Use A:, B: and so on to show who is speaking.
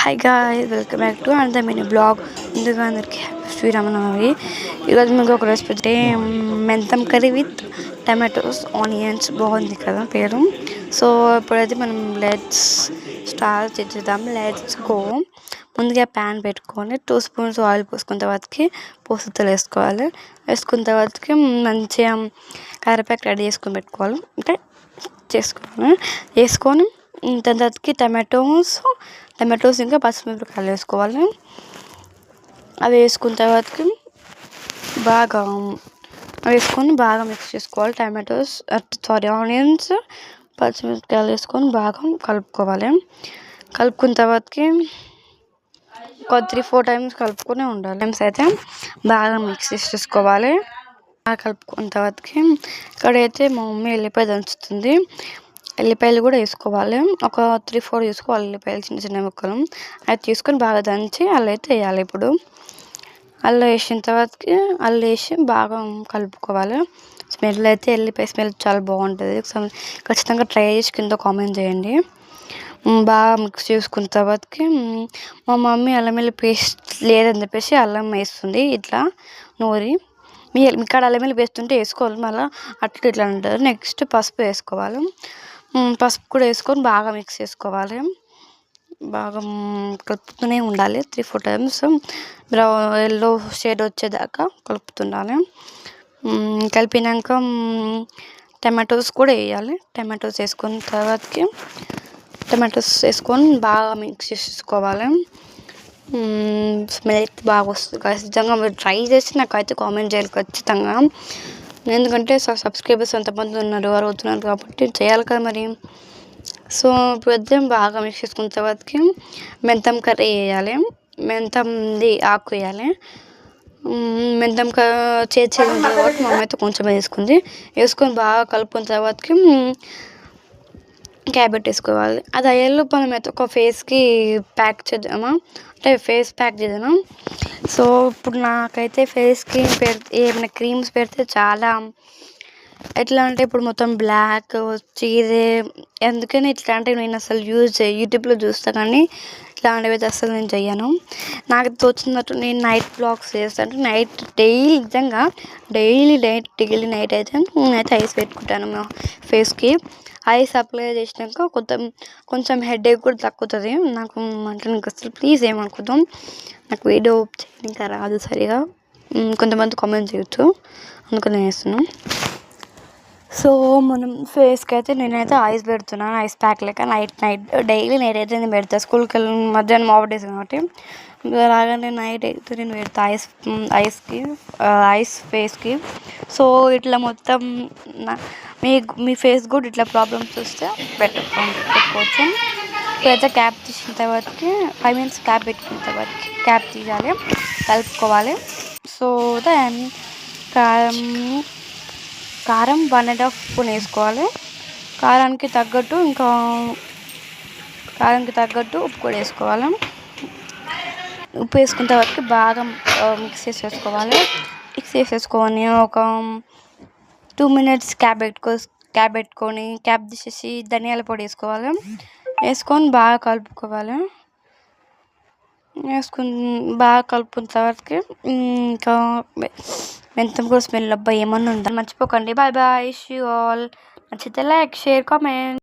A: Hi guys, welcome back to another mini blog. ముందుగా అందరికీ happy Sriramanavami. ఈరోజు మీకు ఒక రెసిపీ మెంతం కర్రీ విత్ టమాటోస్ ఆనియన్స్. బాగుంది కదా పేరు. సో ఇప్పుడైతే మనం లెట్స్ స్టార్ట్ చేద్దాం. Let's go. ముందుగా ప్యాన్ పెట్టుకొని 2 స్పూన్స్ ఆయిల్ పోసుకున్న తర్వాతకి పోసుతలు వేసుకోవాలి. వేసుకున్న తర్వాతకి మంచిగా కరివేపాకు రెడీ చేసుకొని పెట్టుకోవాలి. అంటే వేసుకొని దాని తర్వాతకి టమాటోస్ ఇంకా పచ్చిమిరపకాయలు వేసుకోవాలి. అవి వేసుకున్న తర్వాతకి బాగా మిక్స్ చేసుకోవాలి. ఆనియన్స్ పచ్చిమిరపకాయలు వేసుకొని బాగా కలుపుకోవాలి. కలుపుకున్న తర్వాతకి ఒక 3-4 టైమ్స్ కలుపుకొని ఉండాలి. టైమ్స్ అయితే బాగా మిక్స్ చేసుకోవాలి. బాగా కలుపుకున్న తర్వాతకి ఇక్కడైతే మా మమ్మీ ఎల్లిపాయ దంచుతుంది. ఎల్లిపాయలు కూడా వేసుకోవాలి. ఒక 3-4 వేసుకోవాలి ఎల్లిపాయలు, చిన్న చిన్న ముక్కలు. అది తీసుకొని బాగా దంచి అల్లం అయితే వేయాలి. ఇప్పుడు అల్లం వేసిన తర్వాతకి వేసి బాగా కలుపుకోవాలి. స్మెల్ అయితే ఎల్లిపాయ స్మెల్ చాలా బాగుంటుంది. ఖచ్చితంగా ట్రై చేసి కింద కామెంట్ చేయండి. బాగా మిక్స్ చేసుకున్న తర్వాతకి మా మమ్మీ అల్లం వెల్లుల్లి పేస్ట్ లేదని చెప్పేసి అల్లం వేస్తుంది. ఇట్లా నూరి ఇక్కడ అల్లం వెల్లుల్లి పేస్ట్ ఉంటే వేసుకోవాలి. మళ్ళీ అట్లా ఇట్లా అంటారు. నెక్స్ట్ పసుపు వేసుకోవాలి. పసుపు కూడా వేసుకొని బాగా మిక్స్ చేసుకోవాలి. బాగా కలుపుతూనే ఉండాలి. 3-4 టైమ్స్ ఎల్లో షేడ్ వచ్చేదాకా కలుపుతుండాలి. కలిపినాక టమాటోస్ కూడా వేయాలి. టమాటోస్ వేసుకున్న తర్వాతకి బాగా మిక్స్ చేసుకోవాలి. స్మెల్ అయితే బాగా వస్తుంది. ఖచ్చితంగా మీరు ట్రై చేసి నాకైతే కామెంట్ చేయాలి ఖచ్చితంగా. ఎందుకంటే సబ్స్క్రైబర్స్ ఎంతమంది అడుగుతున్నారు కాబట్టి చేయాలి కదా మరి. సో ఇప్పుడు బాగా మిక్స్ చేసుకున్న తర్వాతకి మెంతం కర్రీ వేయాలి. మెంతంది ఆకు వేయాలి. మెంతం చేసేది కాబట్టి మా అమ్మ అయితే కొంచెం వేసుకొని బాగా కలుపుకున్న తర్వాతకి క్యాబెట్ వేసుకోవాలి. అది అయ్యేలోపు మనం అయితే ఒక ఫేస్కి ప్యాక్ చేద్దామా, అంటే ఫేస్ ప్యాక్ చేద్దాం. సో ఇప్పుడు నాకైతే ఫేస్కి ఏమైనా క్రీమ్స్ పెడితే చాలా ఎట్లా అంటే ఇప్పుడు మొత్తం బ్లాక్ వచ్చేదే. ఎందుకని ఇట్లాంటివి నేను అసలు యూట్యూబ్లో చూస్తాను, కానీ ఇట్లాంటివి అయితే అసలు నేను చెయ్యను. నాకు తోచినట్టు నేను నైట్ బ్లాగ్స్ చేస్తాను. నైట్ డైలీ నైట్ అయితే నేనైతే ఐస్ పెట్టుకుంటాను మా ఫేస్కి. ఐస్ అప్లై చేసినాక కొంచెం హెడేక్ కూడా తగ్గుతుంది. నాకు అంటే అసలు ప్లీజ్ ఏమనుకుందాం, నాకు వీడియో ఇంకా రాదు సరిగా. కొంతమంది కామెంట్ చేయొచ్చు, అందుకని నేను వేస్తున్నాను. సో మనం ఫేస్కి అయితే నేనైతే ఐస్ పెడుతున్నాను. ఐస్ ప్యాక్ లేక డైలీ నైట్ అయితే నేను పెడతాను. స్కూల్కి వెళ్ళి మధ్యాహ్నం ఆఫ్ డేస్ కాబట్టి రాగానే నైట్ అయితే నేను పెడతాను ఐస్ ఫేస్కి. సో ఇట్లా మొత్తం మీ ఫేస్ కూడా ఇట్లా ప్రాబ్లమ్స్ వస్తే పెట్టుకోవచ్చు. ఇప్పుడైతే క్యాప్ తీసిన తర్వాతకి 5 minutes క్యాప్ పెట్టుకున్న తర్వాతకి క్యాప్ తీయాలి, కలుపుకోవాలి. సో కారం 1.5 స్పూన్ వేసుకోవాలి. కారానికి తగ్గట్టు ఉప్పు కూడా వేసుకోవాలి. ఉప్పు వేసుకున్న తర్వాత బాగా మిక్స్ చేసేసుకొని ఒక 2 minutes క్యాప్ పెట్టుకొని క్యాప్ తీసేసి ధనియాల పొడి వేసుకొని బాగా కలుపుకోవాలి. బాగా కలుపుకున్న తర్వాతకి ఇంకా మెంతం కూడా స్మెల్ అబ్బా ఏమన్నా ఉందా మర్చిపోకండి. Bye bye, see you all. నచ్చితే లైక్, షేర్, కామెంట్.